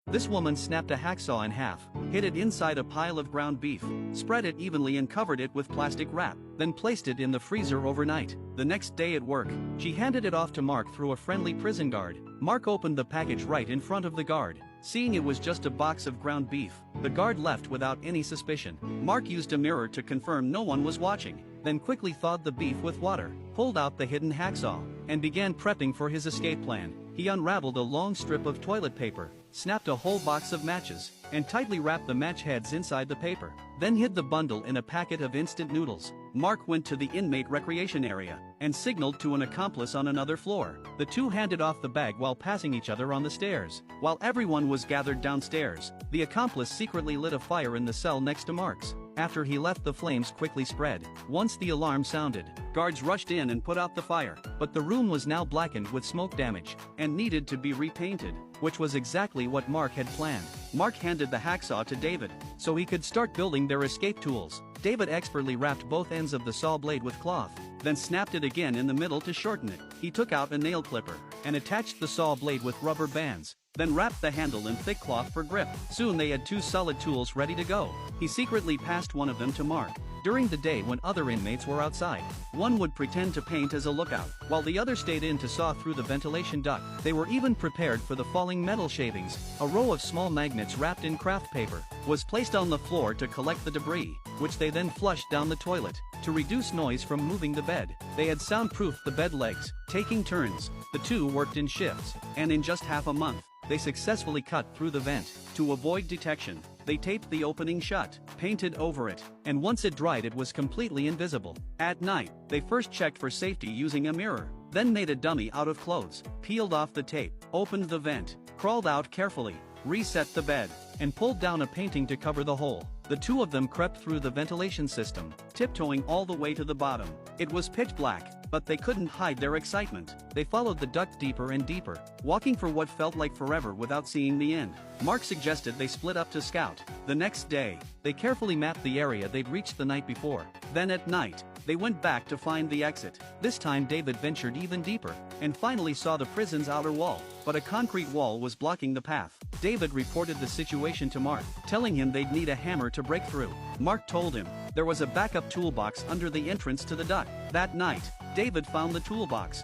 This woman snapped a hacksaw in half, hid it inside a pile of ground beef, spread it evenly and covered it with plastic wrap, then placed it in the freezer overnight. The next day at work, she handed it off to Mark through a friendly prison guard. Mark opened the package right in front of the guard. Seeing it was just a box of ground beef, the guard left without any suspicion. Mark used a mirror to confirm no one was watching, then quickly thawed the beef with water, pulled out the hidden hacksaw, and began prepping for his escape plan. He unraveled a long strip of toilet paper, snapped a whole box of matches, and tightly wrapped the match heads inside the paper, then hid the bundle in a packet of instant noodles. Mark went to the inmate recreation area and signaled to an accomplice on another floor. The two handed off the bag while passing each other on the stairs. While everyone was gathered downstairs, the accomplice secretly lit a fire in the cell next to Mark's. After he left, the flames quickly spread. Once the alarm sounded, guards rushed in and put out the fire, but the room was now blackened with smoke damage and needed to be repainted, which was exactly what Mark had planned. Mark handed the hacksaw to David so he could start building their escape tools. David expertly wrapped both ends of the saw blade with cloth, then snapped it again in the middle to shorten it. He took out a nail clipper and attached the saw blade with rubber bands, then wrapped the handle in thick cloth for grip. Soon they had two solid tools ready to go. He secretly passed one of them to Mark. During the day when other inmates were outside, one would pretend to paint as a lookout, while the other stayed in to saw through the ventilation duct. They were even prepared for the falling metal shavings. A row of small magnets wrapped in craft paper was placed on the floor to collect the debris, which they then flushed down the toilet. To reduce noise from moving the bed, they had soundproofed the bed legs, taking turns. The two worked in shifts, and in just half a month, they successfully cut through the vent. To avoid detection, they taped the opening shut, painted over it, and once it dried it was completely invisible. At night, they first checked for safety using a mirror, then made a dummy out of clothes, peeled off the tape, opened the vent, crawled out carefully, reset the bed, and pulled down a painting to cover the hole. The two of them crept through the ventilation system, tiptoeing all the way to the bottom. It was pitch black, but they couldn't hide their excitement. They followed the duct deeper and deeper, walking for what felt like forever without seeing the end. Mark suggested they split up to scout. The next day, they carefully mapped the area they'd reached the night before. Then at night, they went back to find the exit. This time David ventured even deeper, and finally saw the prison's outer wall, but a concrete wall was blocking the path. David reported the situation to Mark, telling him they'd need a hammer to break through. Mark told him there was a backup toolbox under the entrance to the duct. That night, David found the toolbox,